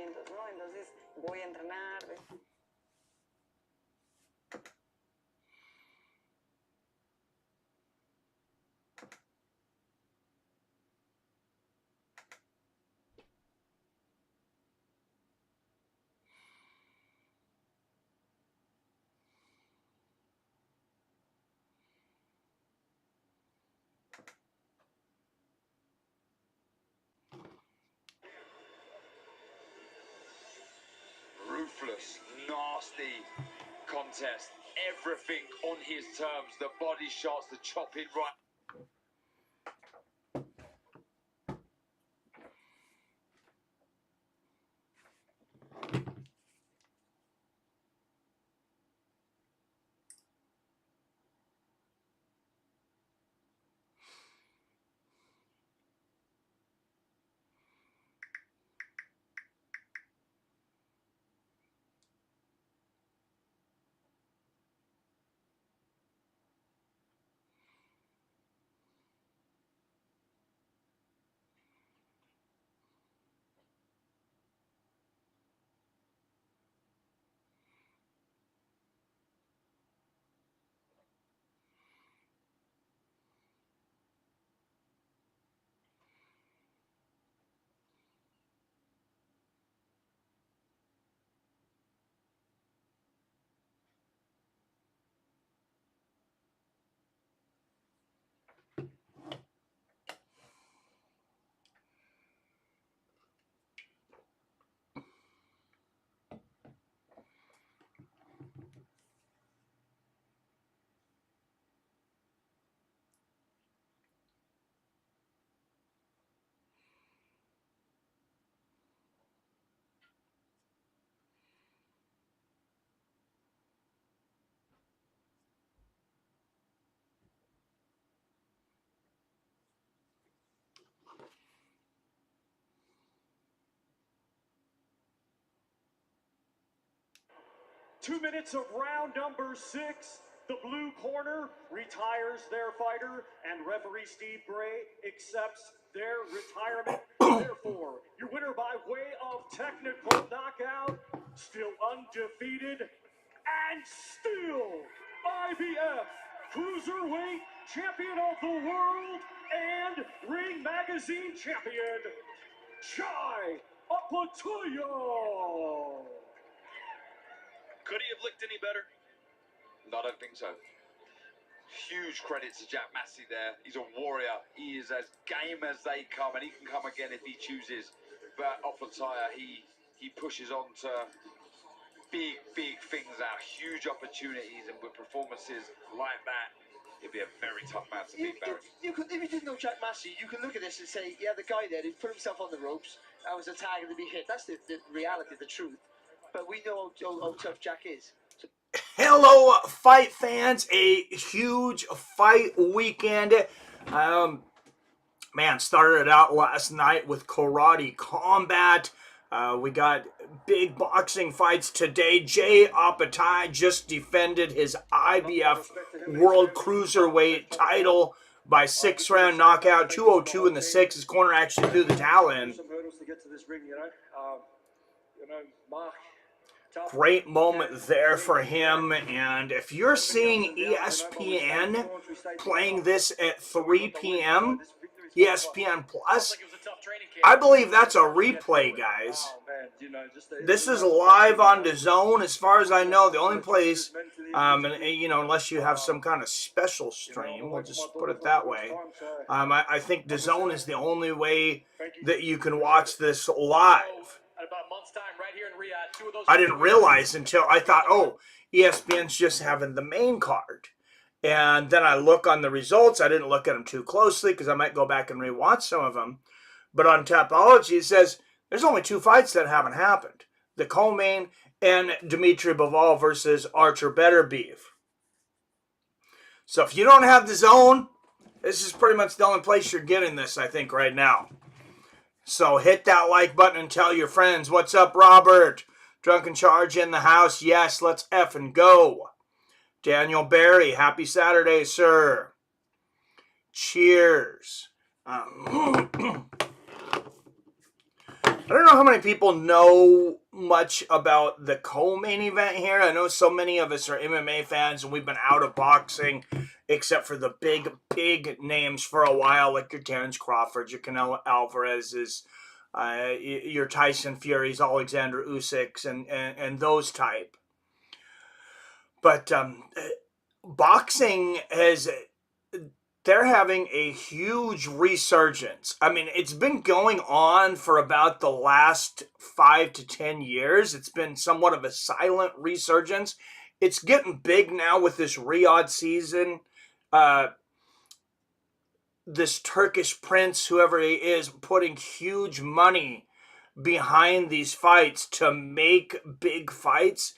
entrenamientos, ¿no? Entonces voy a entrenar. Ruthless, nasty contest. Everything on his terms. The body shots, the chopping right. Two minutes of round number 6. The blue corner retires their fighter, and referee Steve Gray accepts their retirement. Therefore, your winner by way of technical knockout, still undefeated, and still IBF Cruiserweight Champion of the World and Ring Magazine Champion, Chai Apatoyo. Could he have looked any better? No, I don't think so. Huge credit to Jack Massey there. He's a warrior. He is as game as they come, and he can come again if he chooses. But Apatoyo, he pushes on to big things out, huge opportunities, and with performances like that, it'd be a very tough man to beat, Barry. If you didn't know Jack Massey, you can look at this and say, yeah, the guy there who put himself on the ropes, that was a target to be hit. That's the reality, the truth. But we know how tough Jack is. So hello, fight fans. A huge fight weekend. Man, started out last night with karate combat. We got big boxing fights today. Jay Apatoyo just defended his IBF World Cruiserweight title by 6-round knockout, 202 in the 6. His corner actually threw the towel in. Some hurdles to get to this ring, Mark. Great moment there for him. And if you're seeing ESPN playing this at 3 p.m., ESPN Plus, I believe that's a replay, guys. This is live on DAZN. As far as I know, the only place, unless you have some kind of special stream, we'll just put it that way. I think DAZN is the only way that you can watch this live. I didn't realize until I thought, oh, ESPN's just having the main card. And then I look on the results. I didn't look at them too closely because I might go back and rewatch some of them. But on Tapology, it says there's only 2 fights that haven't happened. The co-main and Dimitri Bivol versus Archer Beterbiev. So if you don't have DAZN, this is pretty much the only place you're getting this, I think, right now. So hit that like button and tell your friends. What's up, Robert? Drunken Charge in the house. Yes, let's effing go. Daniel Barry, happy Saturday, sir. Cheers. I don't know how many people know much about the co-main event here. I know so many of us are MMA fans, and we've been out of boxing, except for the big names for a while, like your Terrence Crawford, your Canelo Alvarez's, your Tyson Fury's, Alexander Usyk's, and those type. But boxing has... They're having a huge resurgence. I mean, it's been going on for about the last 5 to 10 years. It's been somewhat of a silent resurgence. It's getting big now with this Riyadh season. This Turkish prince, whoever he is, putting huge money behind these fights to make big fights.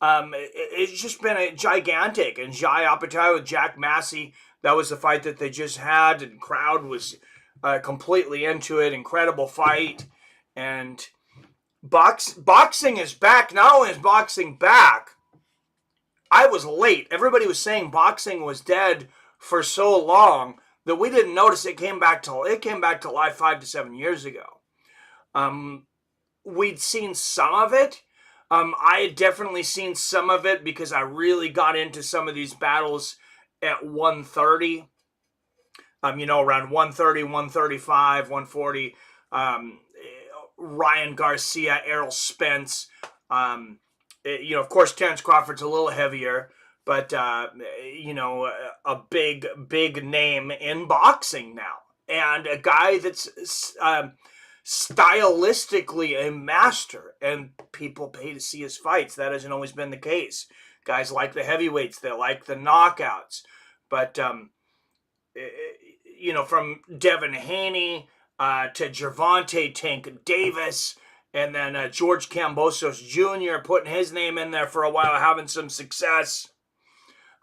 It's just been a gigantic. And Jai Apatow with Jack Massey, that was the fight that they just had, and crowd was completely into it. Incredible fight. And boxing is back. Not only is boxing back, I was late. Everybody was saying boxing was dead for so long that we didn't notice it came back to life 5 to 7 years ago. We'd seen some of it. I had definitely seen some of it because I really got into some of these battles at 130, around 130, 135, 140, Ryan Garcia, Errol Spence, of course, Terrence Crawford's a little heavier, but, a big name in boxing now, and a guy that's stylistically a master, and people pay to see his fights. That hasn't always been the case. Guys like the heavyweights, they like the knockouts. But, from Devin Haney to Gervonta Tank Davis, and then George Kambosos Jr. putting his name in there for a while, having some success.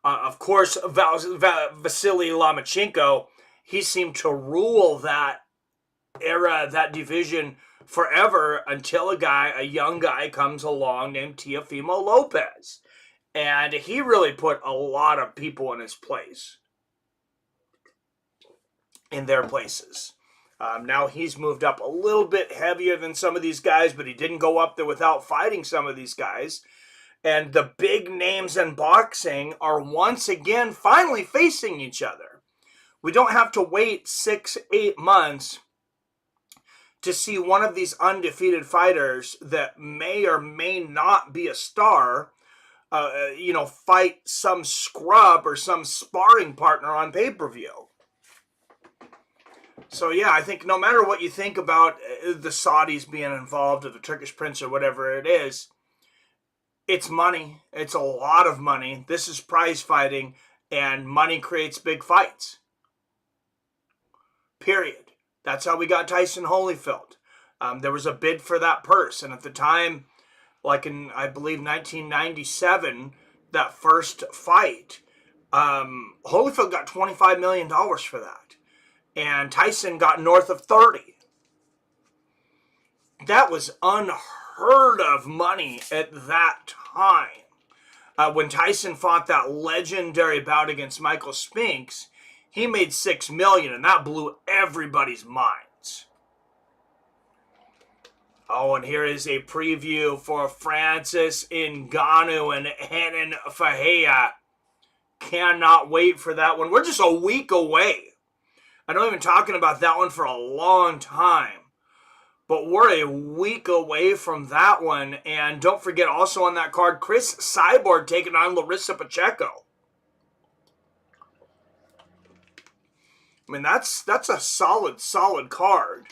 Of course, Vasily Lomachenko, he seemed to rule that era, that division forever until a young guy comes along named Teofimo Lopez. And he really put a lot of people in his place, in their places. Now he's moved up a little bit heavier than some of these guys, but he didn't go up there without fighting some of these guys. And the big names in boxing are once again finally facing each other. We don't have to wait 6-8 months to see one of these undefeated fighters that may or may not be a star, fight some scrub or some sparring partner on pay-per-view. So, yeah, I think no matter what you think about the Saudis being involved or the Turkish prince or whatever it is, it's money. It's a lot of money. This is prize fighting, and money creates big fights. Period. That's how we got Tyson Holyfield. There was a bid for that purse, and at the time, like in, I believe, 1997, that first fight, Holyfield got $25 million for that. And Tyson got north of 30. That was unheard of money at that time. When Tyson fought that legendary bout against Michael Spinks, he made $6 million, and that blew everybody's minds. Oh, and here is a preview for Francis Ngannou and Renan Ferreira. Cannot wait for that one. We're just a week away. I know I've been talking about that one for a long time. But we're a week away from that one. And don't forget, also on that card, Chris Cyborg taking on Larissa Pacheco. I mean, that's a solid card.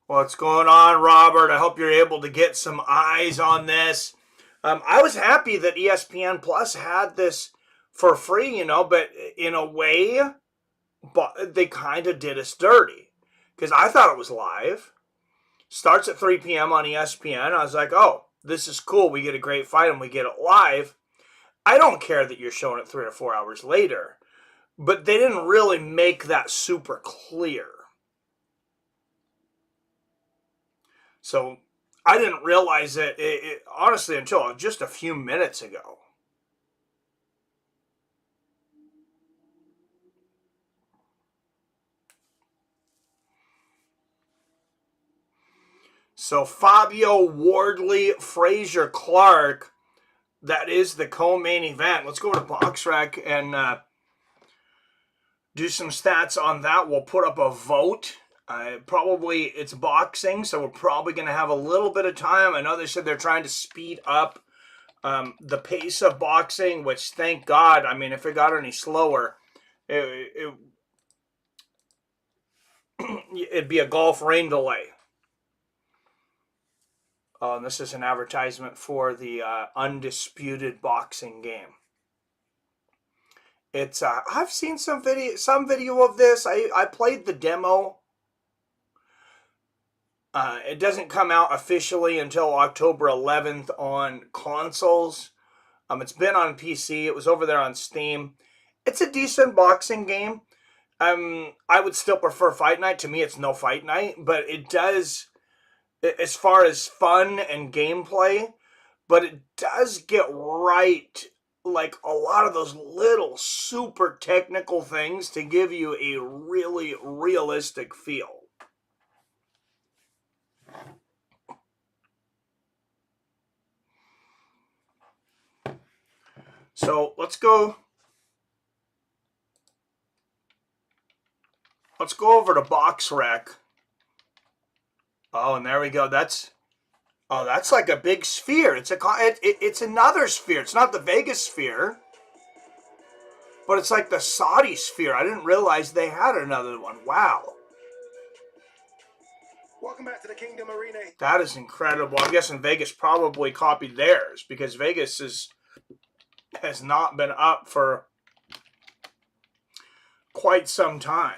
What's going on, Robert? I hope you're able to get some eyes on this. I was happy that ESPN Plus had this for free, but in a way, they kind of did us dirty. Because I thought it was live. Starts at 3 p.m. on ESPN. I was like, oh, this is cool. We get a great fight and we get it live. I don't care that you're showing it 3 or 4 hours later. But they didn't really make that super clear. So I didn't realize it honestly until just a few minutes ago. So Fabio Wardley, Frazier Clark, that is the co-main event. Let's go to BoxRec and do some stats on that. We'll put up a vote. Probably it's boxing, so we're probably going to have a little bit of time. I know they said they're trying to speed up the pace of boxing, which thank God. I mean, if it got any slower, it'd be a Gulf rain delay. Oh, and this is an advertisement for the Undisputed boxing game. It's I've seen some video of this. I played the demo. It doesn't come out officially until October 11th on consoles. It's been on PC. It was over there on Steam. It's a decent boxing game. I would still prefer Fight Night. To me, it's no Fight Night, but it does, as far as fun and gameplay, but it does get right, like a lot of those little super technical things to give you a really realistic feel. So let's go over to BoxRec. Oh, and there we go. That's like a big sphere. It's another sphere. It's not the Vegas sphere, but it's like the Saudi sphere. I didn't realize they had another one. Wow. Welcome back to the Kingdom Arena. That is incredible. I'm guessing Vegas probably copied theirs because Vegas has not been up for quite some time.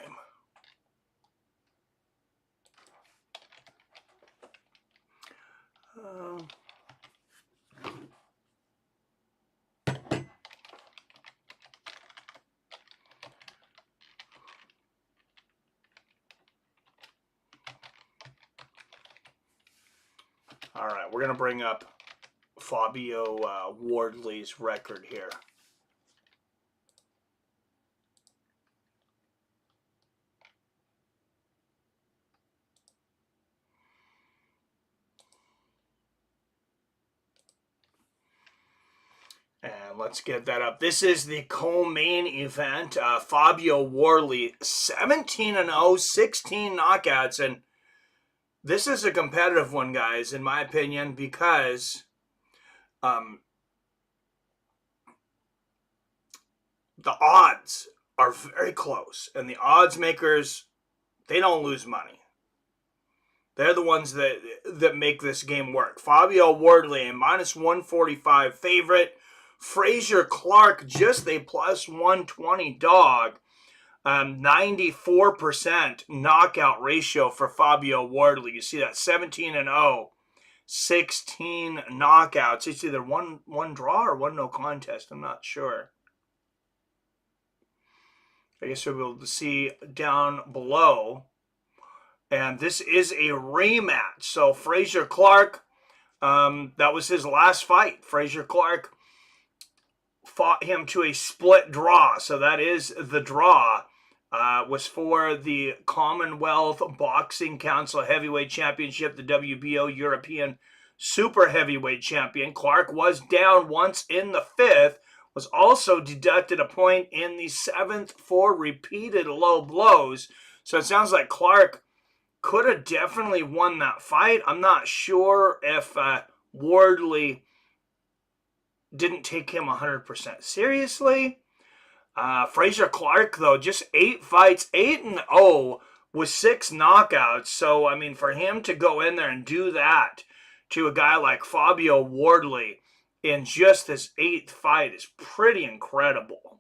All right, we're going to bring up Fabio Wardley's record here. And let's get that up. This is the co-main event. Fabio Wardley, 17-0, 16 knockouts. And this is a competitive one, guys, in my opinion, because the odds are very close. And the odds makers, they don't lose money. They're the ones that make this game work. Fabio Wardley, a minus 145 favorite. Frazier Clark, just a plus 120 dog. 94% knockout ratio for Fabio Wardley. You see that 17-0, 16 knockouts. It's either one draw or one no contest. I'm not sure. I guess we'll be able to see down below. And this is a rematch. So Frazier Clark, that was his last fight. Frazier Clark fought him to a split draw. So that is the draw. Was for the Commonwealth Boxing Council Heavyweight Championship, the WBO European Super Heavyweight Champion. Clark was down once in the 5th, was also deducted a point in the 7th for repeated low blows. So it sounds like Clark could have definitely won that fight. I'm not sure if Wardley didn't take him 100% seriously. Frazier Clark, though, just 8 fights, 8-0 with 6 knockouts. So, I mean, for him to go in there and do that to a guy like Fabio Wardley in just his 8th fight is pretty incredible.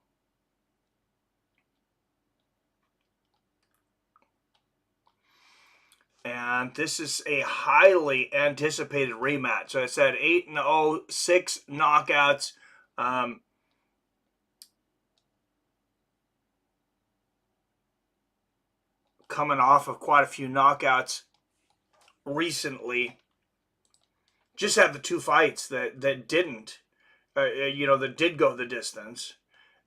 And this is a highly anticipated rematch. So I said 8-0, 6 knockouts. Coming off of quite a few knockouts recently. Just had the 2 fights that didn't, that did go the distance.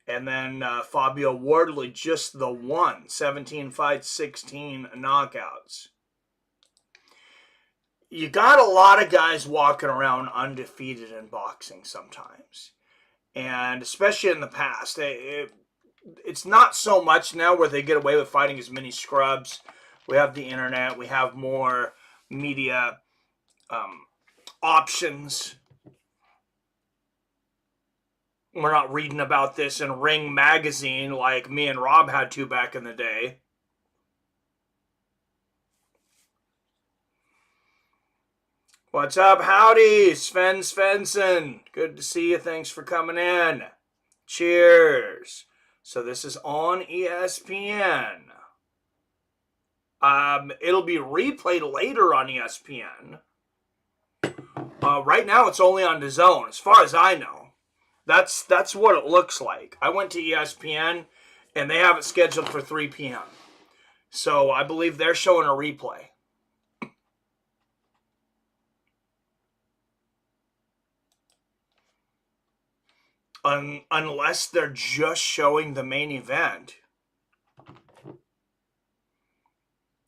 And then Fabio Wardley, just the 1. 17 fights, 16 knockouts. you got a lot of guys walking around undefeated in boxing sometimes. And especially in the past, it's not so much now where they get away with fighting as many scrubs. We have the internet. We have more media options. We're not reading about this in Ring magazine like me and Rob had to back in the day. What's up, howdy, Sven Svensson. Good to see you. Thanks for coming in. Cheers. So this is on ESPN. It'll be replayed later on ESPN. Right now it's only on DAZN, as far as I know. That's what it looks like. I went to ESPN, and they have it scheduled for 3 p.m. So I believe they're showing a replay. Unless they're just showing the main event.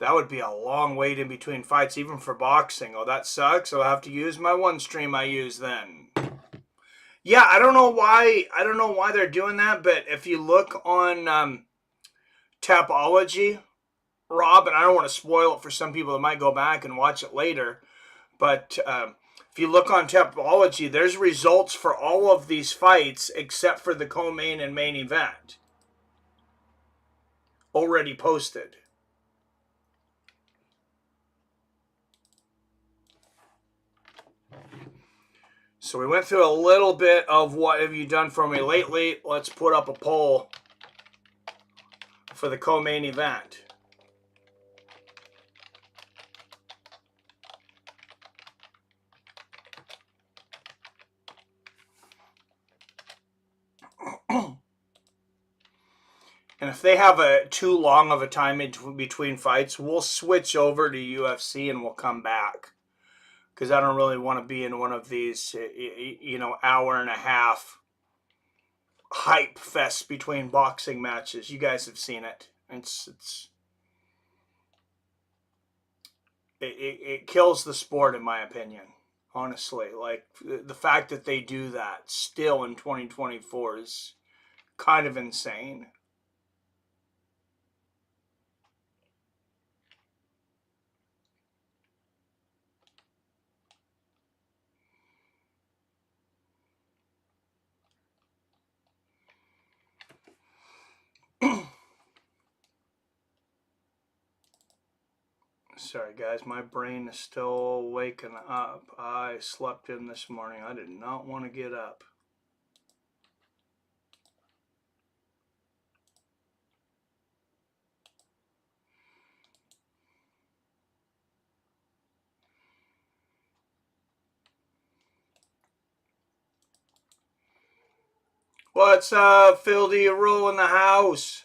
That would be a long wait in between fights, even for boxing. Oh, that sucks. I'll have to use my one stream I use then. Yeah, I don't know why they're doing that, but if you look on Tapology, Rob, and I don't want to spoil it for some people that might go back and watch it later, but if you look on Tapology, there's results for all of these fights except for the co-main and main event already posted. So we went through a little bit of what have you done for me lately. Let's put up a poll for the co-main event. And if they have too long of a time between fights, we'll switch over to UFC and we'll come back. Because I don't really want to be in one of these, hour and a half hype fests between boxing matches. You guys have seen it. It kills the sport, in my opinion. Honestly, like the fact that they do that still in 2024 is kind of insane. Sorry guys, my brain is still waking up. I slept in this morning. I did not want to get up. What's up, Phil D. Rule in the house?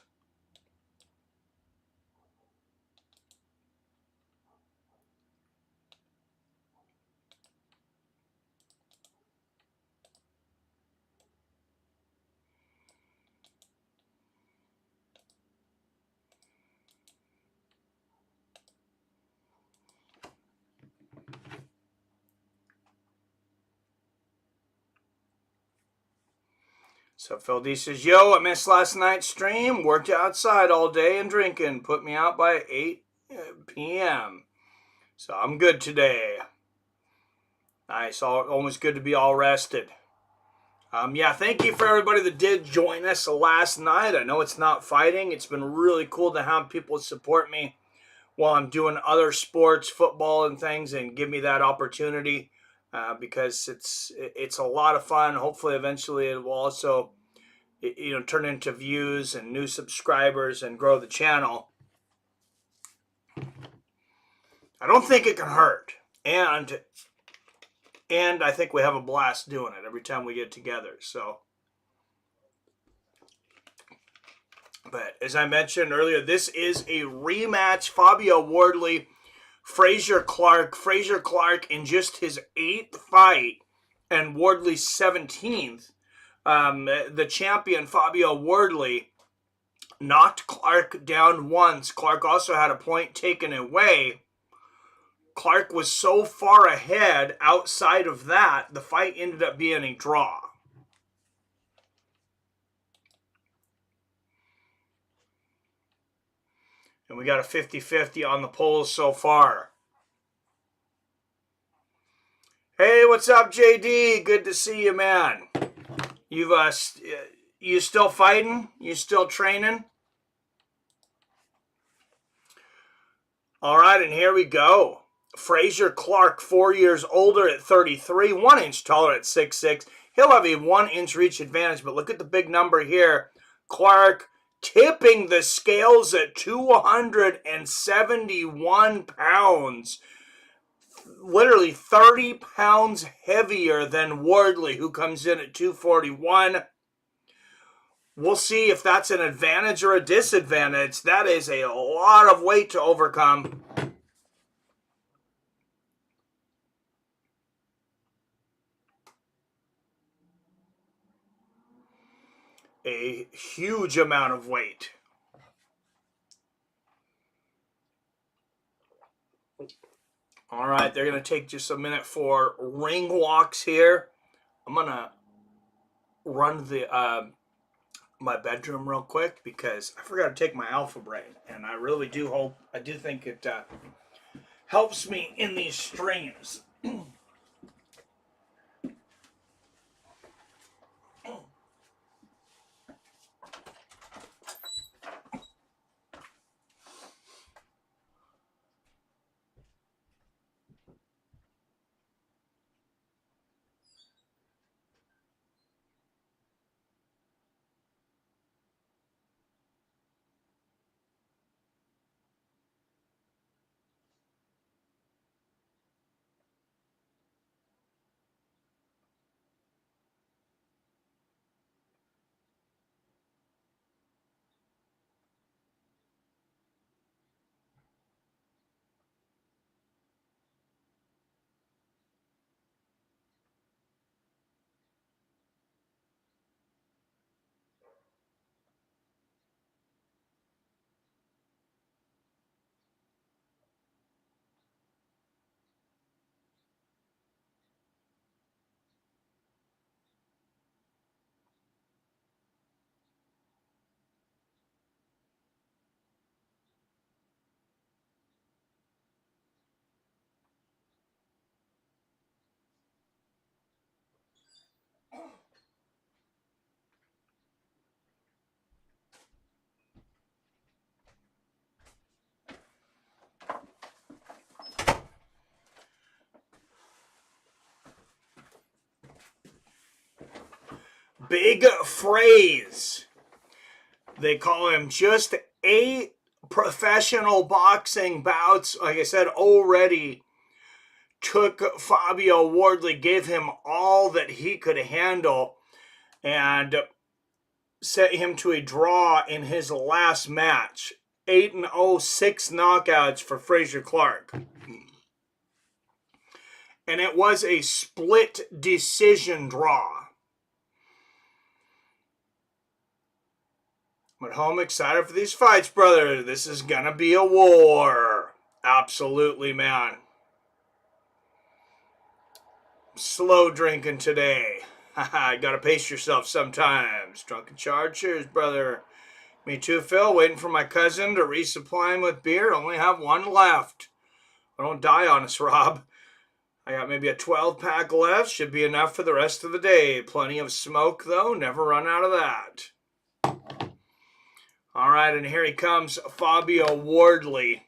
So Phil D says, yo, I missed last night's stream. Worked outside all day and drinking. Put me out by 8 p.m. So I'm good today. Nice. Almost good to be all rested. Yeah, thank you for everybody that did join us last night. I know it's not fighting. It's been really cool to have people support me while I'm doing other sports, football and things, and give me that opportunity. Because it's a lot of fun. Hopefully, eventually, it will also, turn into views and new subscribers and grow the channel. I don't think it can hurt, and I think we have a blast doing it every time we get together. So, but as I mentioned earlier, this is a rematch. Fabio Wardley. Frazier Clark in just his 8th fight and Wardley's 17th. The champion, Fabio Wardley, knocked Clark down once. Clark also had a point taken away. Clark was so far ahead outside of that, the fight ended up being a draw. And we got a 50-50 on the polls so far. Hey, what's up, JD? Good to see you, man. You still fighting? You still training? All right, and here we go. Frazier Clark, 4 years older at 33, 1 inch taller at 6'6". He'll have a 1 inch reach advantage, but look at the big number here. Clark tipping the scales at 271 pounds. Literally 30 pounds heavier than Wardley, who comes in at 241. We'll see if that's an advantage or a disadvantage. That is a lot of weight to overcome. A huge amount of weight. All right, they're going to take just a minute for ring walks here. I'm going to run the my bedroom real quick because I forgot to take my Alpha Brain, and I really do think it helps me in these streams. Big phrase. They call him just 8 professional boxing bouts. Like I said, already took Fabio Wardley, gave him all that he could handle, and set him to a draw in his last match. 8-0, 6 knockouts for Frazier Clark. And it was a split decision draw. I'm at home excited for these fights, brother. This is going to be a war. Absolutely, man. Slow drinking today. Haha, gotta pace yourself sometimes. Drunken charge. Cheers, brother. Me too, Phil. Waiting for my cousin to resupply him with beer. Only have 1 left. Don't die on us, Rob. I got maybe a 12-pack left. Should be enough for the rest of the day. Plenty of smoke, though. Never run out of that. All right, and here he comes, Fabio Wardley.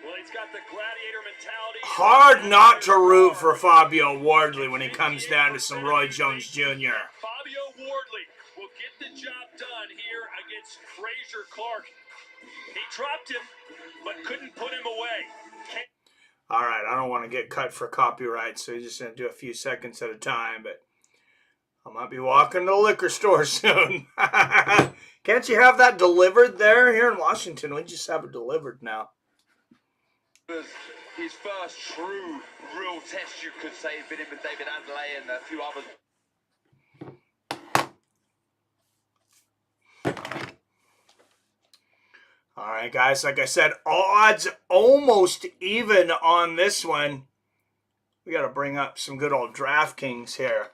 Well, he's got the gladiator mentality. Hard not to root for Fabio Wardley when he comes down to some Roy Jones Jr. Fabio Wardley will get the job done here against Frazier Clark. He dropped him, but couldn't put him away. All right, I don't want to get cut for copyright, so he's just going to do a few seconds at a time, but I might be walking to the liquor store soon. Can't you have that delivered there? Here in Washington, we just have it delivered now. His first true, real test, you could say, been in with David Adley and a few others. All right, guys, like I said, odds almost even on this one. We got to bring up some good old DraftKings here.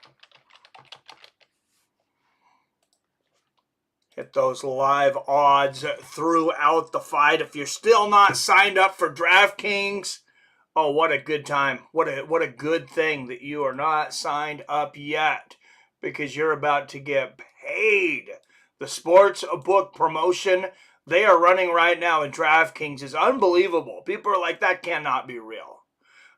Hit those live odds throughout the fight. If you're still not signed up for DraftKings, oh, what a good time. What a good thing that you are not signed up yet, because you're about to get paid. The sports book promotion they are running right now in DraftKings is unbelievable. People are like, that cannot be real.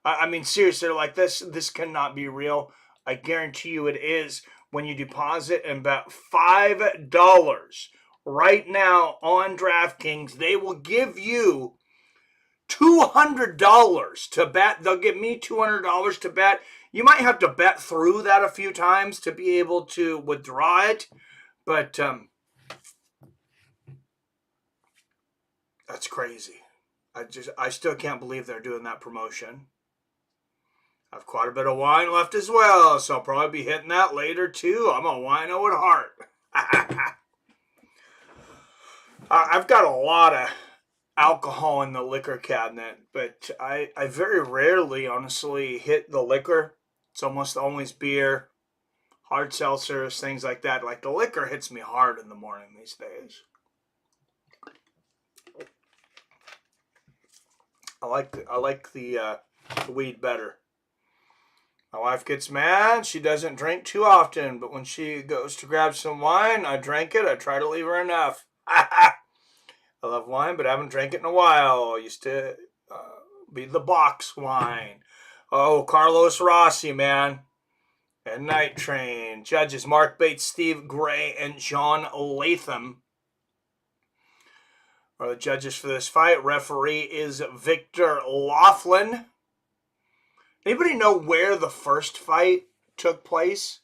I mean, seriously, they're like, this cannot be real. I guarantee you it is. When you deposit and bet $5 right now on DraftKings, they will give you $200 to bet. They'll give me $200 to bet. You might have to bet through that a few times to be able to withdraw it, but that's crazy. I still can't believe they're doing that promotion. I've quite a bit of wine left as well, so I'll probably be hitting that later too. I'm a wino at heart. I've got a lot of alcohol in the liquor cabinet, but I very rarely, honestly, hit the liquor. It's almost always beer, hard seltzers, things like that. Like, the liquor hits me hard in the morning these days. I like the weed better. My wife gets mad. She doesn't drink too often, but when she goes to grab some wine, I drink it. I try to leave her enough. I love wine, but I haven't drank it in a while. I used to be the box wine. Oh, Carlos Rossi, man. And Night Train. Judges, Mark Bates, Steve Gray, and John Latham are the judges for this fight. Referee is Victor Laughlin. Anybody know where the first fight took place?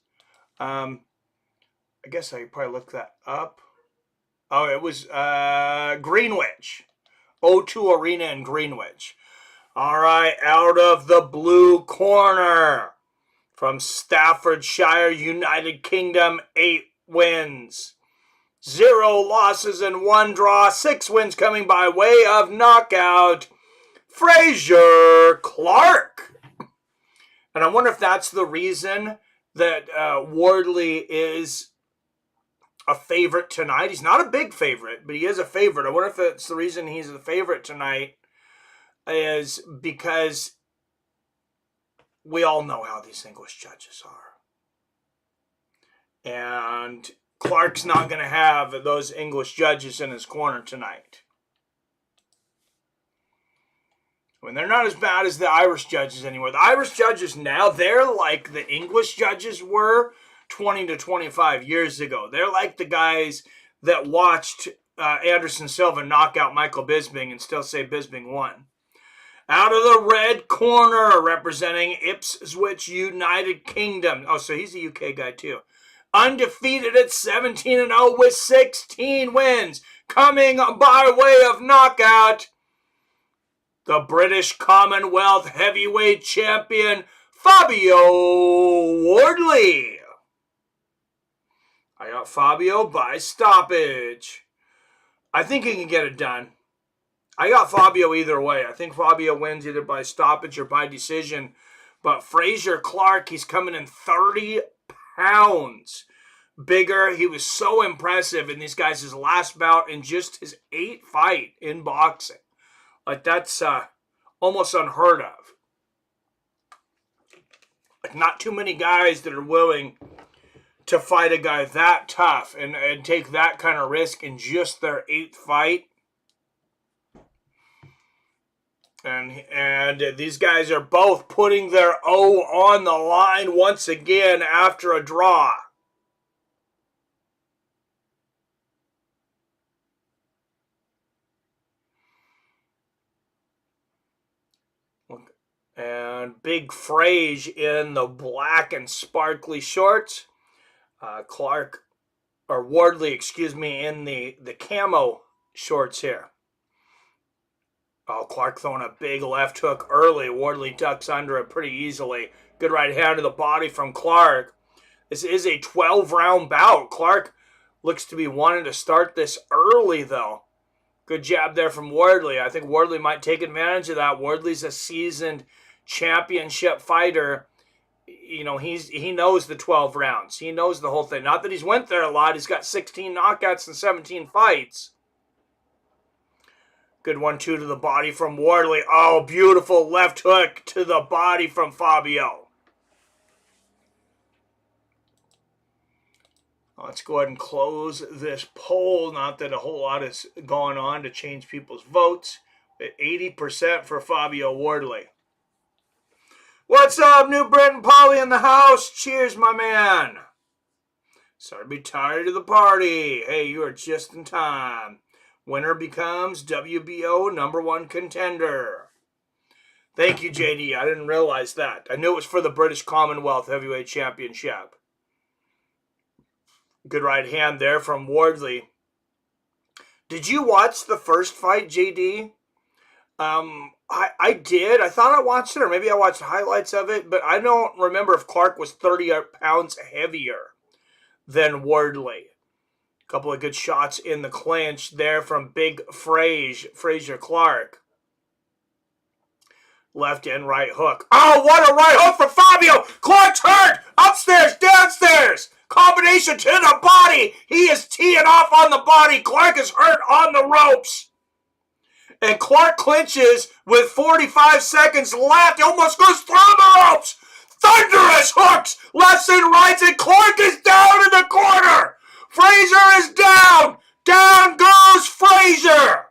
I guess I could probably look that up. Oh, it was Greenwich. O2 Arena in Greenwich. All right, out of the blue corner. From Staffordshire, United Kingdom, 8 wins. 0 losses and 1 draw. 6 wins coming by way of knockout. Frazier Clark. And I wonder if that's the reason that Wardley is a favorite tonight. He's not a big favorite, but he is a favorite. I wonder if that's the reason he's the favorite tonight, is because we all know how these English judges are. And Clark's not going to have those English judges in his corner tonight. I mean, they're not as bad as the Irish judges anymore. The Irish judges now, they're like the English judges were 20 to 25 years ago. They're like the guys that watched Anderson Silva knock out Michael Bisping and still say Bisping won. Out of the red corner, representing Ipswich, United Kingdom. Oh, so he's a UK guy too. Undefeated at 17-0 with 16 wins. Coming by way of knockout, the British Commonwealth heavyweight champion, Fabio Wardley. I got Fabio by stoppage. I think he can get it done. I got Fabio either way. I think Fabio wins either by stoppage or by decision. But Frazier Clark, he's coming in 30 pounds bigger. He was so impressive in these guys' last bout in just his 8th fight in boxing. Like, that's almost unheard of. Like, not too many guys that are willing to fight a guy that tough and take that kind of risk in just their 8th fight. And these guys are both putting their O on the line once again after a draw. And Big Frage in the black and sparkly shorts. Wardley, in the camo shorts here. Oh, Clark throwing a big left hook early. Wardley ducks under it pretty easily. Good right hand to the body from Clark. This is a 12-round bout. Clark looks to be wanting to start this early, though. Good jab there from Wardley. I think Wardley might take advantage of that. Wardley's a seasoned championship fighter. You know, he knows the 12 rounds. He knows the whole thing. Not that he's went there a lot. He's got 16 knockouts and 17 fights. Good 1-2 to the body from Wardley. Oh, beautiful left hook to the body from Fabio. Let's go ahead and close this poll. Not that a whole lot is going on to change people's votes. At 80% for Fabio Wardley. What's up, New Britain Polly in the house? Cheers, my man. Sorry to be tired of the party. Hey, you are just in time. Winner becomes WBO #1 contender. Thank you, JD. I didn't realize that. I knew it was for the British Commonwealth Heavyweight Championship. Good right hand there from Wardley. Did you watch the first fight, JD? I did. I thought I watched it, or maybe I watched highlights of it, but I don't remember if Clark was 30 pounds heavier than Wardley. A couple of good shots in the clinch there from Big Frazier Clark. Left and right hook. Oh, what a right hook from Fabio! Clark's hurt! Upstairs, downstairs! Combination to the body! He is teeing off on the body. Clark is hurt on the ropes. And Clark clinches with 45 seconds left. He almost goes through the ropes. Thunderous hooks, lefts and rights, and Clark is down in the corner. Frazier is down. Down goes Frazier.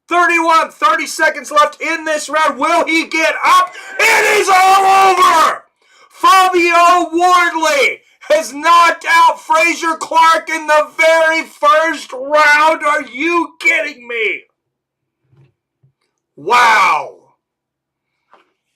30 seconds left in this round. Will he get up? It is all over. Fabio Wardley has knocked out Frazier Clark in the very first round. Are you kidding me? Wow.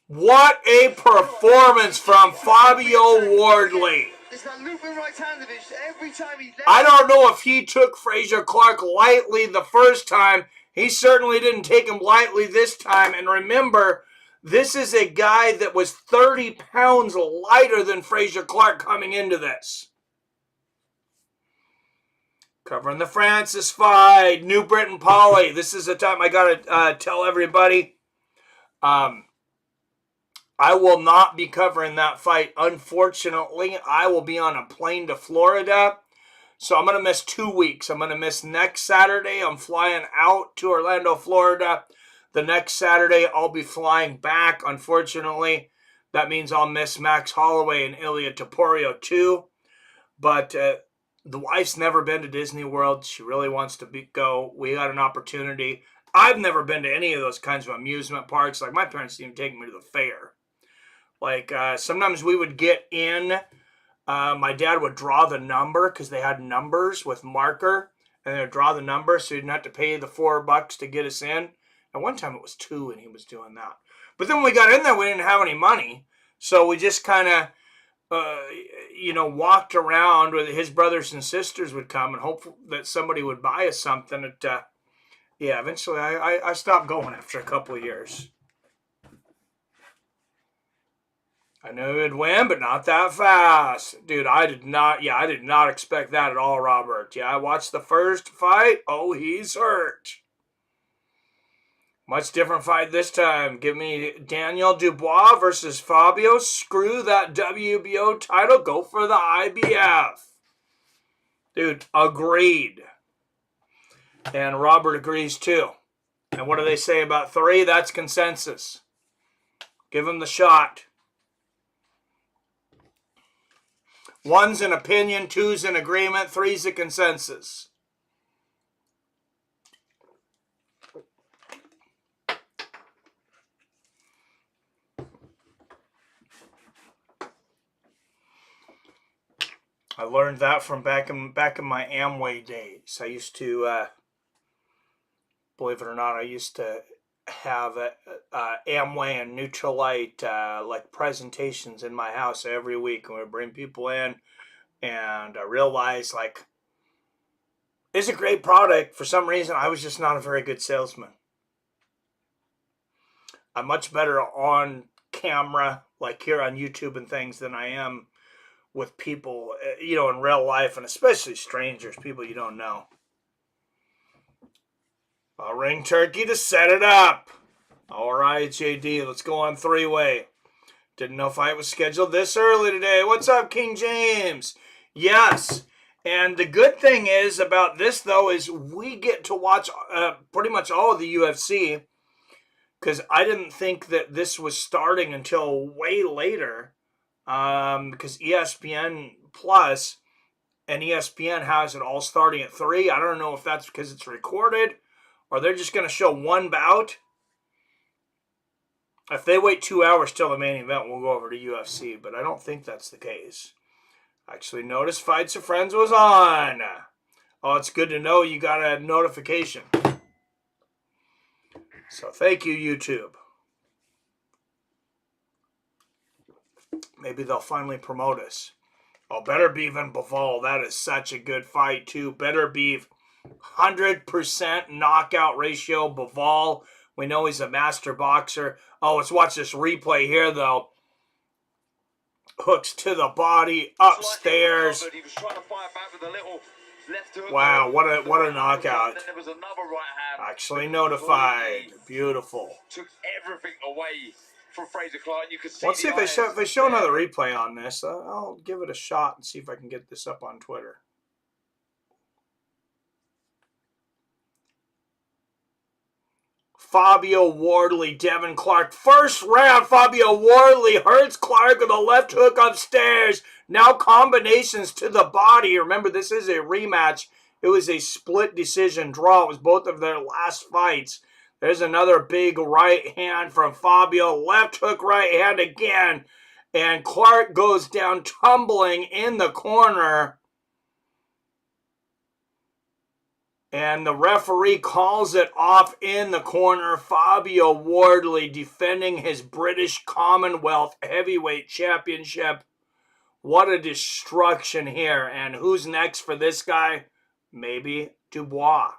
What a performance from Fabio Wardley. It's that looping right hand of his. Every time he... I don't know if he took Frazier Clark lightly the first time. He certainly didn't take him lightly this time. And remember, this is a guy that was 30 pounds lighter than Frazier Clark coming into this. Covering the Francis fight. New Britain Polly. This is the time I got to tell everybody. I will not be covering that fight. Unfortunately, I will be on a plane to Florida. So I'm going to miss 2 weeks. I'm going to miss next Saturday. I'm flying out to Orlando, Florida. The next Saturday, I'll be flying back. Unfortunately, that means I'll miss Max Holloway and Ilya Topuria too. But the wife's never been to Disney World. She really wants to go. We got an opportunity. I've never been to any of those kinds of amusement parks. Like, my parents didn't even take me to the fair. Like, sometimes we would get in. My dad would draw the number because they had numbers with marker. And they would draw the number so you didn't have to pay the $4 to get us in. And one time it was $2 and he was doing that. But then when we got in there, we didn't have any money. So we just kind of, walked around with his brothers and sisters would come and hope that somebody would buy us something. Eventually I stopped going after a couple of years. I knew he'd win, but not that fast. Dude, I did not expect that at all, Robert. Yeah, I watched the first fight. Oh, he's hurt. Much different fight this time. Give me Daniel Dubois versus Fabio. Screw that WBO title. Go for the IBF. Dude, agreed. And Robert agrees too. And what do they say about 3? That's consensus. Give him the shot. 1's an opinion, 2's an agreement, 3's a consensus. I learned that from back in my Amway days. I used to, believe it or not, I used to have Amway and Nutrilite like presentations in my house every week, and we would bring people in, and I realized like it's a great product. For some reason, I was just not a very good salesman. I'm much better on camera, like here on YouTube and things, than I am with people, in real life, and especially strangers, people you don't know. A ring turkey to set it up. All right, JD, let's go on three-way. Didn't know fight was scheduled this early today. What's up, King James? Yes. And the good thing is about this, though, is we get to watch pretty much all of the UFC, because I didn't think that this was starting until way later, because ESPN Plus and ESPN has it all starting at 3. I don't know if that's because it's recorded or they're just going to show one bout. If they wait 2 hours till the main event, we'll go over to UFC, but I don't think that's the case. Actually, notice Fights of Friends was on. Oh, it's good to know you got a notification. So thank you, YouTube. Maybe they'll finally promote us. Oh, Better Beef and Bivol. That is such a good fight, too. Better Beef, 100% knockout ratio. Bivol, we know he's a master boxer. Oh, let's watch this replay here, though. Hooks to the body, upstairs. He was trying to fight back with a little left hook. Wow, what a knockout. Then there was another right hand. Actually notified. Beautiful. Took everything away from Fraser Clark. You could see. Let's see if they show another replay on this. I'll give it a shot and see if I can get this up on Twitter. Fabio Wardley, Devin Clark. First round, Fabio Wardley hurts Clark with a left hook upstairs. Now combinations to the body. Remember, this is a rematch. It was a split decision draw. It was both of their last fights. There's another big right hand from Fabio. Left hook, right hand again. And Clark goes down tumbling in the corner. And the referee calls it off in the corner. Fabio Wardley defending his British Commonwealth Heavyweight Championship. What a destruction here. And who's next for this guy? Maybe Dubois.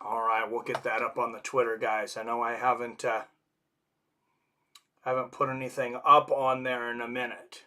All right, we'll get that up on the Twitter, guys. I know I haven't put anything up on there in a minute.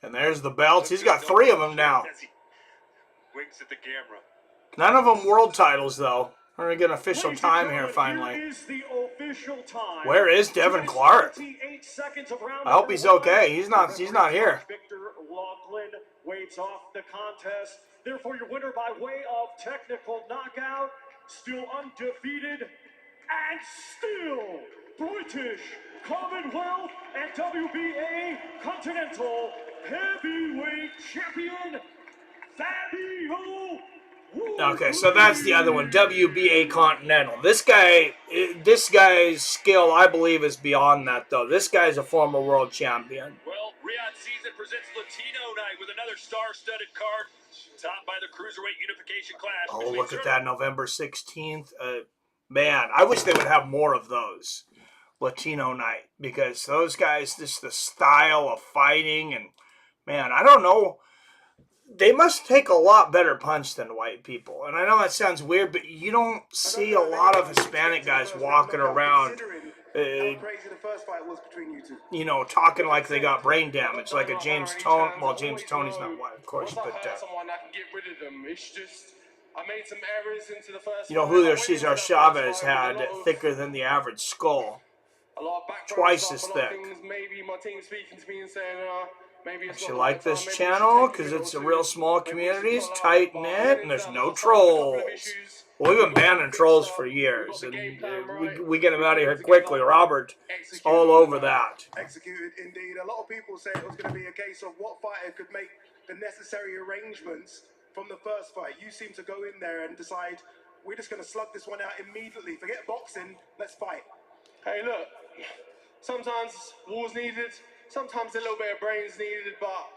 And there's the belts. He's got 3 of them now. Winks at the camera. None of them world titles, though. We're going to get official time here, finally. Here is the official time. Where is Devin Clark? I hope he's okay. He's not here. Victor Laughlin waits off the contest. Therefore, your winner by way of technical knockout, still undefeated, and still British Commonwealth and WBA Continental Heavyweight Champion, Fabio. Okay, so that's the other one, WBA Continental. This guy's skill, I believe, is beyond that, though. This guy's a former world champion. Well, Riyadh season presents Latino night with another star-studded card, topped by the Cruiserweight Unification Clash. Oh, look at that, November 16th. Man, I wish they would have more of those. Latino night, because those guys, just the style of fighting, and man, I don't know. They must take a lot better punch than white people. And I know that sounds weird, but you don't see a lot of Hispanic guys walking around, you know, talking like they got brain damage, like a James Toney. Well, James Toney's not white, of course, but you know, Julio Cesar Chavez had thicker than the average skull. Twice as thick. Actually like this channel because it's a real small community, it's tight knit, and there's no trolls. Well, we've been banning trolls for years, and we get them out of here quickly. Robert is all over that. Executed indeed. A lot of people say it was going to be a case of what fighter could make the necessary arrangements from the first fight. You seem to go in there and decide we're just going to slug this one out immediately. Forget boxing, let's fight. Hey, look, sometimes war's needed, sometimes a little bit of brains needed, but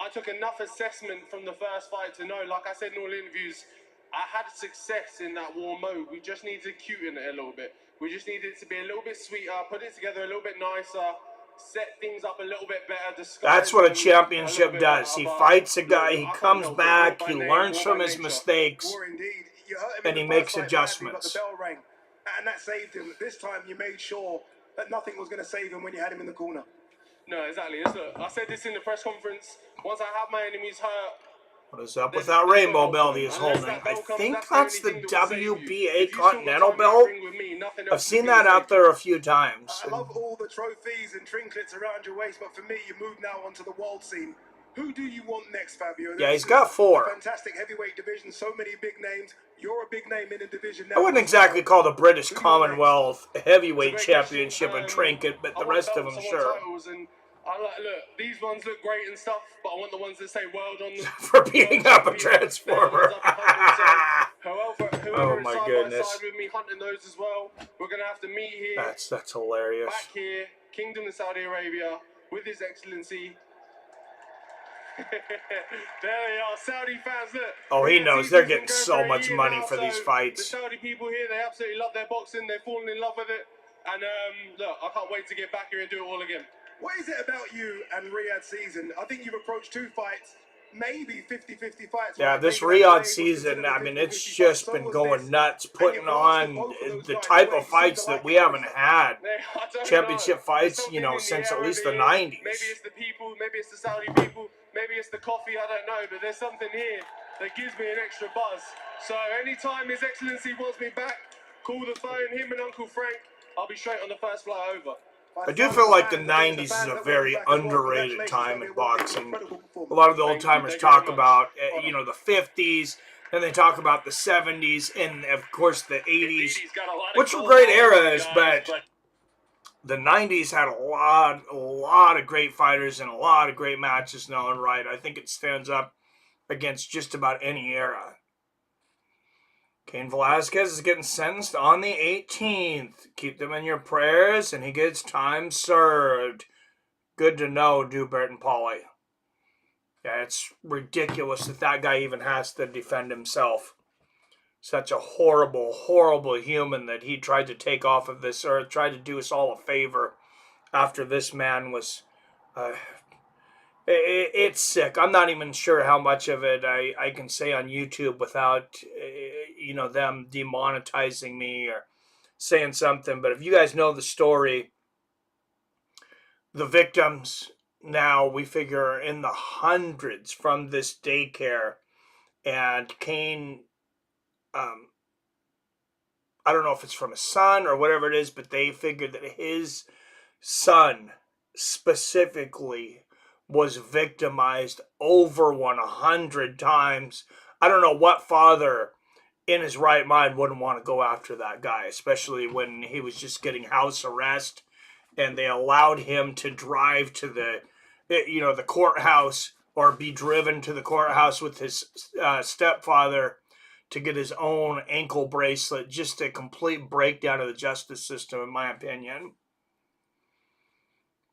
I took enough assessment from the first fight to know, like I said in all interviews, I had success in that war mode. We just need to cuten it a little bit. We just need it to be a little bit sweeter, put it together a little bit nicer, set things up a little bit better. That's what a championship does. He fights a guy, he comes back, he learns from his mistakes, War indeed. You hurt him and in he the makes first fight, adjustments. but the bell rang, and that saved him. This time you made sure that nothing was going to save him when you had him in the corner. No, exactly. Look, I said this in the press conference. Once I have my enemies hurt, what is up with that rainbow belt he's holding? I think that's the WBA Continental belt. I've seen that out there a few times. I love all the trophies and trinkets around your waist, but for me, you move now onto the world scene. Who do you want next, Fabio? Yeah, he's got 4. Fantastic heavyweight division, so many big names. You're a big name in the division now. I wouldn't exactly call the British Commonwealth Heavyweight Championship a trinket, but the rest of them, sure. Look, these ones look great and stuff, but I want the ones that say world on them. For beating up a transformer. Oh my goodness. Side with me hunting those as well. We're going to have to meet here. That's hilarious. Back here, Kingdom of Saudi Arabia, with His Excellency. There they are, Saudi fans. Look. Oh, he knows they're getting so much money for these fights. The Saudi people here, they absolutely love their boxing. They're falling in love with it. And look, I can't wait to get back here and do it all again. What is it about you and Riyadh season? I think you've approached 2 fights, maybe 50-50 fights. Yeah, this Riyadh season, I mean, it's just been going nuts, putting on the type of fights that we haven't had. Championship fights, you know, since at least the 90s. Maybe it's the people, maybe it's the Saudi people, maybe it's the coffee, I don't know, but there's something here that gives me an extra buzz. So anytime His Excellency wants me back, call the phone, him and Uncle Frank, I'll be straight on the first flight over. I do feel like the 90s is a very underrated time in boxing. A lot of the old timers talk about, you know, the 50s, and they talk about the 70s, and of course the 80s, which were great eras, but the 90s had a lot of great fighters and a lot of great matches in their own right. I think it stands up against just about any era. Cain Velasquez is getting sentenced on the 18th. Keep them in your prayers, and he gets time served. Good to know, Dubert and Pauly. Yeah, it's ridiculous that guy even has to defend himself. Such a horrible, horrible human that he tried to take off of this earth, tried to do us all a favor after this man was... It's sick. I'm not even sure how much of it I can say on YouTube without, you know, them demonetizing me or saying something. But if you guys know the story, the victims now, we figure, are in the hundreds from this daycare. And Cain, I don't know if it's from his son or whatever it is, but they figured that his son specifically was victimized over 100 times. I don't know what father in his right mind wouldn't want to go after that guy, especially when he was just getting house arrest and they allowed him to drive to the, you know, the courthouse or be driven to the courthouse with his stepfather to get his own ankle bracelet. Just a complete breakdown of the justice system, in my opinion.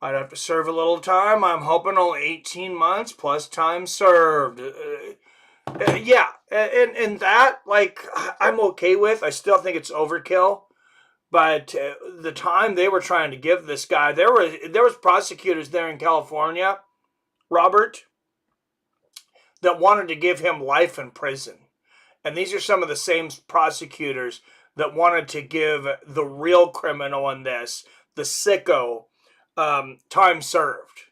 I'd have to serve a little time. I'm hoping only 18 months plus time served. Yeah, and that, like, I'm okay with. I still think it's overkill. But the time they were trying to give this guy, there was prosecutors there in California, Robert, that wanted to give him life in prison. And these are some of the same prosecutors that wanted to give the real criminal in this, the sicko, time served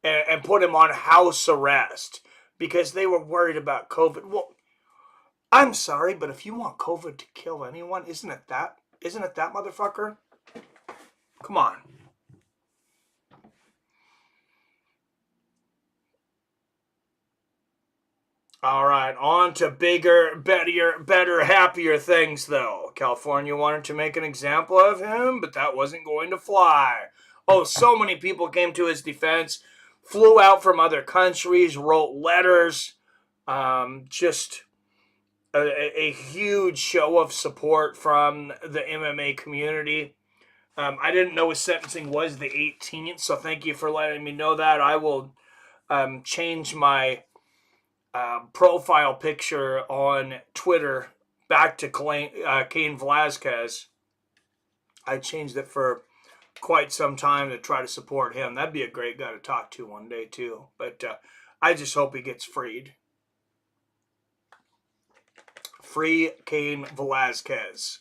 and put him on house arrest because they were worried about COVID. Well, I'm sorry, but if you want COVID to kill anyone, isn't it that motherfucker? Come on. All right, on to bigger, better, happier things, though. California wanted to make an example of him, but that wasn't going to fly. Oh, so many people came to his defense, flew out from other countries, wrote letters, just a huge show of support from the MMA community. I didn't know his sentencing was the 18th, so thank you for letting me know that. I will change my profile picture on Twitter back to Cain Velasquez. I changed it for quite some time to try to support him. That'd be a great guy to talk to one day too. But I just hope he gets freed. Free Cain Velasquez.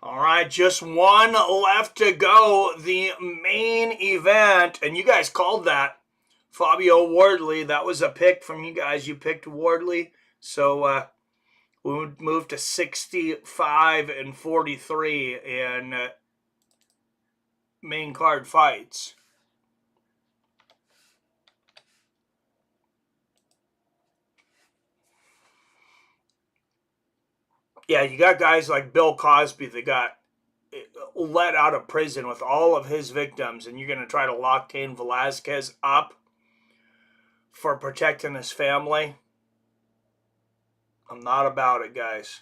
All right, just one left to go. The main event, and you guys called that Fabio Wardley. That was a pick from you guys. You picked Wardley, so we moved to 65-43 in main card fights. Yeah, you got guys like Bill Cosby that got let out of prison with all of his victims, and you're going to try to lock Cain Velasquez up for protecting his family. I'm not about it, guys.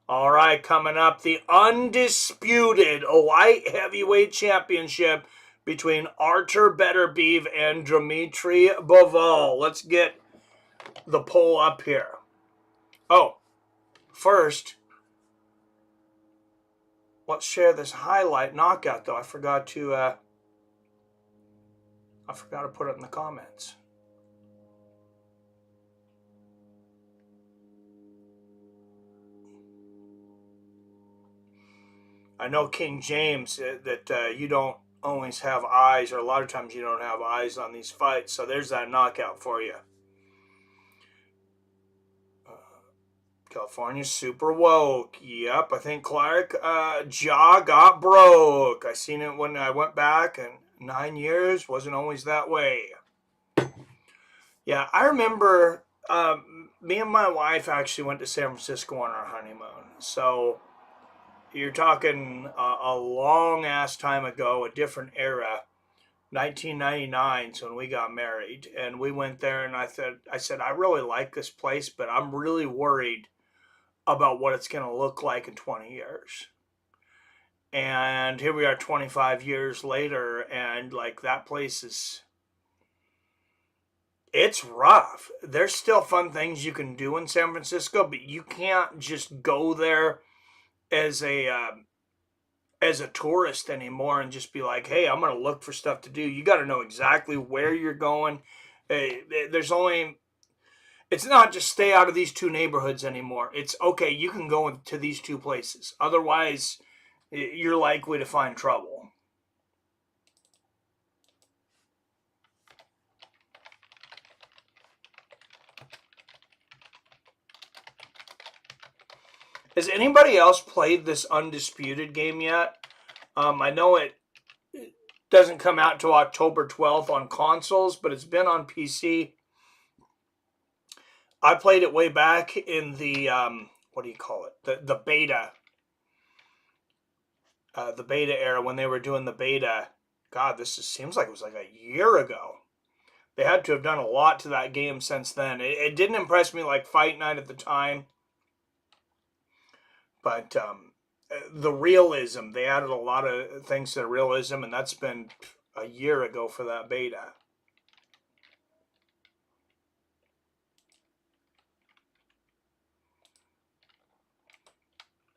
All right, coming up, the undisputed light heavyweight championship between Artur Beterbiev and Dmitry Bivol. Let's get the poll up here. Oh, first, let's share this highlight knockout, though. I forgot to put it in the comments. I know King James that you don't always have eyes, or a lot of times you don't have eyes on these fights. So there's that knockout for you. California super woke. Yep, I think Clark jaw got broke. I seen it when I went back, and 9 years wasn't always that way. Yeah, I remember me and my wife actually went to San Francisco on our honeymoon. So you're talking a long ass time ago, a different era. 1999 is when we got married, and we went there, and I said I really like this place, but I'm really worried about what it's going to look like in 20 years. And here we are 25 years later, and like that place it's rough. There's still fun things you can do in San Francisco, but you can't just go there as a tourist anymore and just be like, hey, I'm going to look for stuff to do. You got to know exactly where you're going. It's not just stay out of these two neighborhoods anymore. It's okay, you can go to these two places. Otherwise, you're likely to find trouble. Has anybody else played this Undisputed game yet? I know it doesn't come out until October 12th on consoles, but it's been on PC. I played it way back in the, what do you call it? The beta. The beta era, when they were doing the beta. God, seems like it was like a year ago. They had to have done a lot to that game since then. It didn't impress me like Fight Night at the time. But the realism, they added a lot of things to the realism, and that's been a year ago for that beta.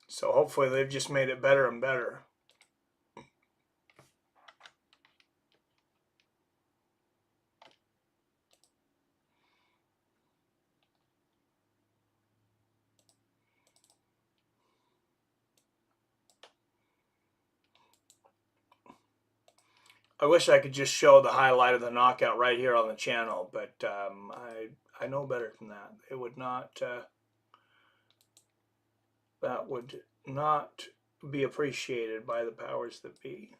So hopefully they've just made it better and better. I wish I could just show the highlight of the knockout right here on the channel, but I know better than that. It would not. That would not be appreciated by the powers that be.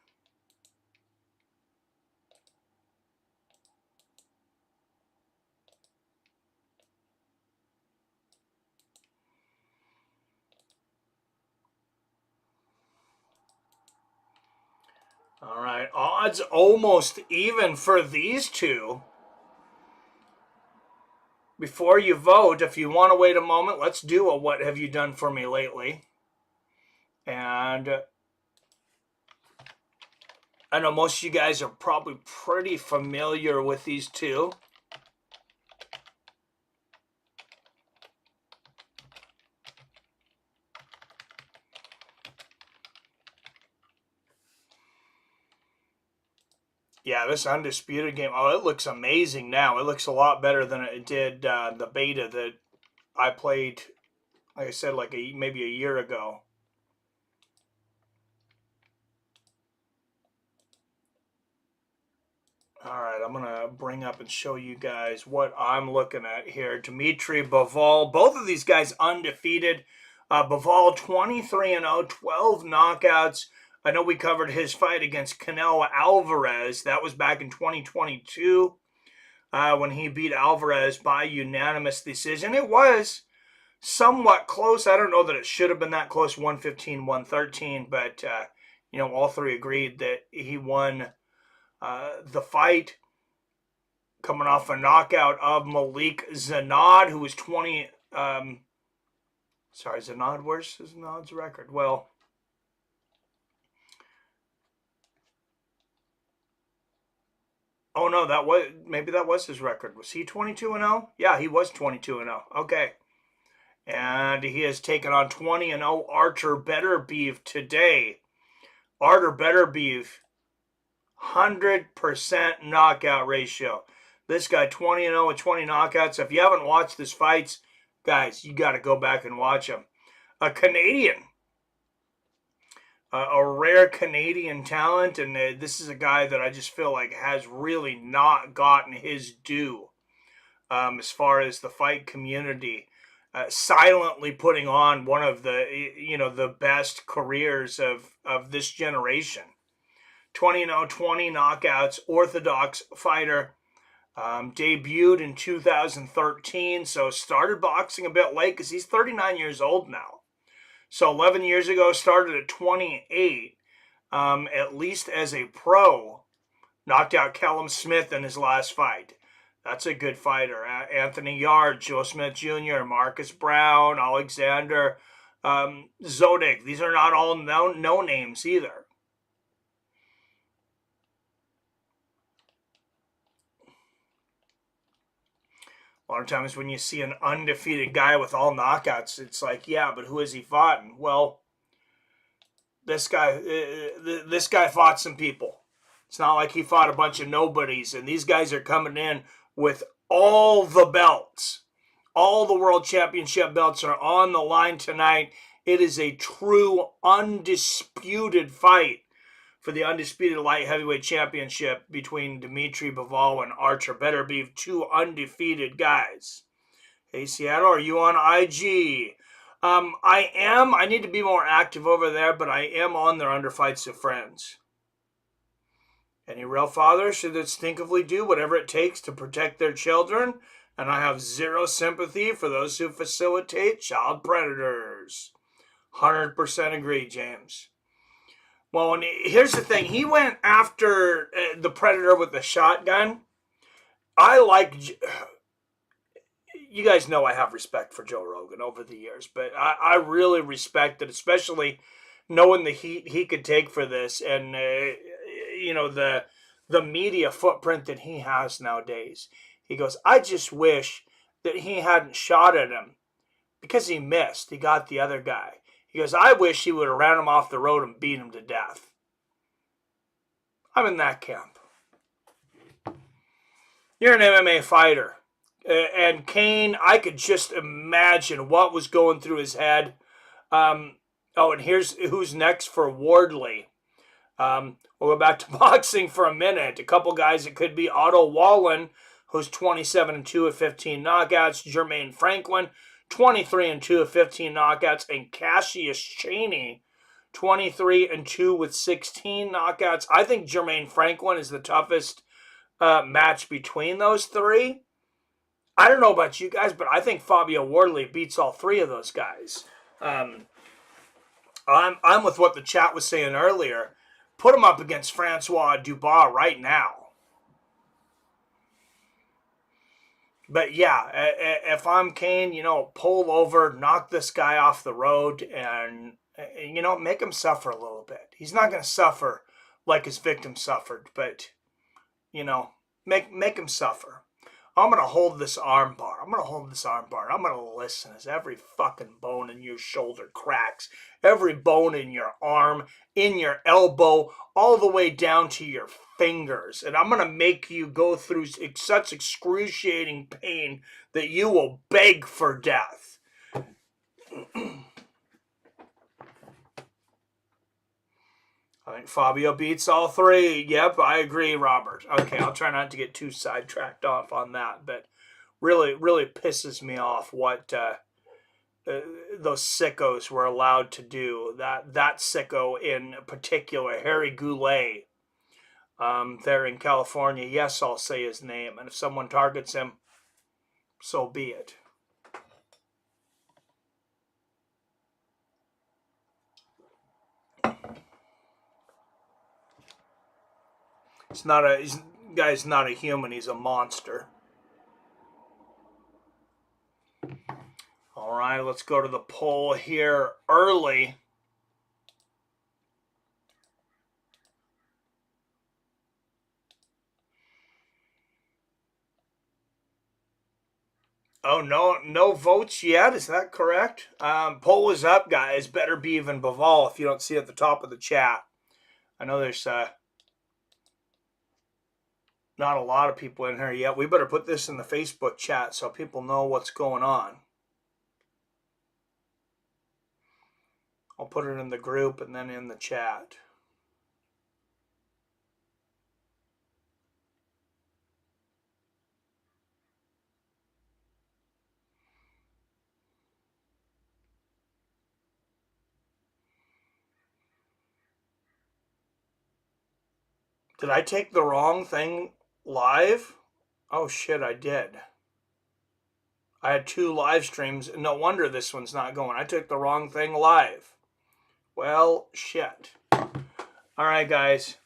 All right, odds almost even for these two. Before you vote, if you want to wait a moment, let's do a what have you done for me lately. And I know most of you guys are probably pretty familiar with these two. Yeah, this Undisputed game, oh, it looks amazing now. It looks a lot better than it did the beta that I played, like I said, like maybe a year ago. All right, I'm going to bring up and show you guys what I'm looking at here. Dimitri Bivol, both of these guys undefeated. Bivol 23-0, 12 knockouts. I know we covered his fight against Canelo Alvarez. That was back in 2022 when he beat Alvarez by unanimous decision. It was somewhat close. I don't know that it should have been that close, 115, 113, but, you know, all three agreed that he won the fight, coming off a knockout of Malik Zanad, who was 20... sorry, Zanad, where's Zanad's record? Well... Oh, no, maybe that was his record. Was he 22-0? Yeah, he was 22-0. Okay. And he has taken on 20-0 Artur Beterbiev today. Artur Beterbiev, 100% knockout ratio. This guy, 20-0 with 20 knockouts. If you haven't watched his fights, guys, you got to go back and watch them. A Canadian. A rare Canadian talent, and this is a guy that I just feel like has really not gotten his due as far as the fight community. Silently putting on one of the, you know, the best careers of this generation. 20-0, 20 knockouts, orthodox fighter. Debuted in 2013, so started boxing a bit late because he's 39 years old now. So 11 years ago, started at 28, at least as a pro. Knocked out Callum Smith in his last fight. That's a good fighter. Anthony Yard, Joe Smith Jr., Marcus Brown, Alexander Zodik. These are not all no names either. A lot of times when you see an undefeated guy with all knockouts, it's like, yeah, but who has he fought? Well, this guy fought some people. It's not like he fought a bunch of nobodies, and these guys are coming in with all the belts. All the world championship belts are on the line tonight. It is a true undisputed fight for the undisputed light heavyweight championship between Dimitri Bivol and Artur Beterbiev, two undefeated guys. Hey, Seattle, are you on IG? I am. I need to be more active over there, but I am on their Under Fights of Friends. Any real father should instinctively do whatever it takes to protect their children, and I have zero sympathy for those who facilitate child predators. 100% agree, James. Well, and here's the thing. He went after the Predator with the shotgun. You guys know I have respect for Joe Rogan over the years, but I really respect it, especially knowing the heat he could take for this and, you know, the media footprint that he has nowadays. He goes, I just wish that he hadn't shot at him because he missed. He got the other guy. He goes, I wish he would have ran him off the road and beat him to death. I'm in that camp. You're an MMA fighter. And Kane, I could just imagine what was going through his head. And here's who's next for Wardley. We'll go back to boxing for a minute. A couple guys, it could be Otto Wallen, who's 27-2 with 15 knockouts. Jermaine Franklin, 23-2 with 15 knockouts, and Cassius Chaney, 23-2 with 16 knockouts. I think Jermaine Franklin is the toughest match between those three. I don't know about you guys, but I think Fabio Wardley beats all three of those guys. I'm with what the chat was saying earlier. Put him up against Francois Dubois right now. But yeah, if I'm Kane, you know, pull over, knock this guy off the road, and, you know, make him suffer a little bit. He's not going to suffer like his victim suffered, but, you know, make him suffer. I'm going to hold this arm bar. I'm going to hold this arm bar. I'm going to listen as every fucking bone in your shoulder cracks. Every bone in your arm, in your elbow, all the way down to your fingers. And I'm going to make you go through such excruciating pain that you will beg for death. I think Fabio beats all three. Yep, I agree, Robert. Okay, I'll try not to get too sidetracked off on that, but really pisses me off what those sickos were allowed to do. That sicko in particular, Harry Goulet, there in California. Yes, I'll say his name, and if someone targets him, so be it. Guy's not a human, he's a monster. All right, let's go to the poll here early. Oh, no votes yet. Is that correct? Poll is up, guys. Better be even Baval if you don't see it at the top of the chat. I know there's not a lot of people in here yet. We better put this in the Facebook chat so people know what's going on. I'll put it in the group and then in the chat. Did I take the wrong thing live? Oh shit, I did. I had 2 live streams. No wonder this one's not going. I took the wrong thing live. Well, shit. Alright, guys.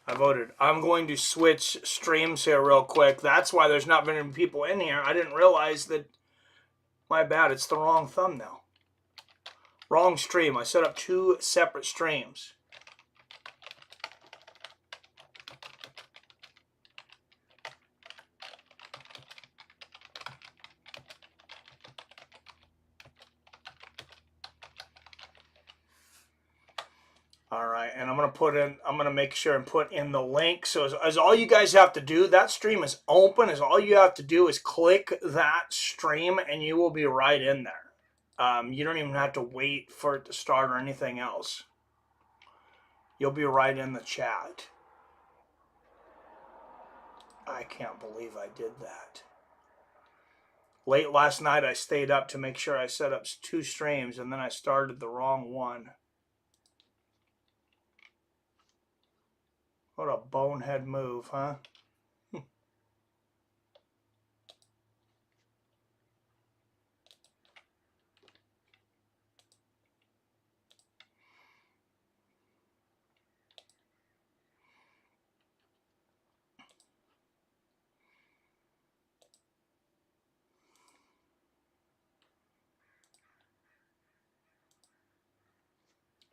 I voted. I'm going to switch streams here real quick. That's why there's not many people in here. I didn't realize that... My bad, it's the wrong thumbnail. Wrong stream. I set up 2 separate streams. All right, and I'm gonna make sure and put in the link. So as all you guys have to do, that stream is open. As all you have to do is click that stream, and you will be right in there. You don't even have to wait for it to start or anything else. You'll be right in the chat. I can't believe I did that. Late last night, I stayed up to make sure I set up 2 streams, and then I started the wrong one. What a bonehead move, huh?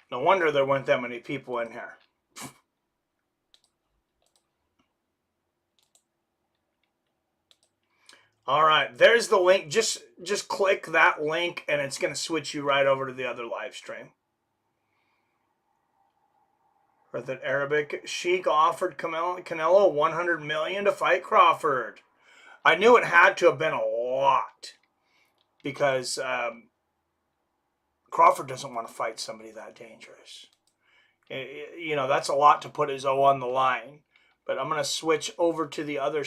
No wonder there weren't that many people in here. All right, there's the link. Just click that link, and it's going to switch you right over to the other live stream. For the Arabic, Sheik offered Canelo $100 million to fight Crawford. I knew it had to have been a lot because Crawford doesn't want to fight somebody that dangerous. You know, that's a lot to put his O on the line. But I'm going to switch over to the other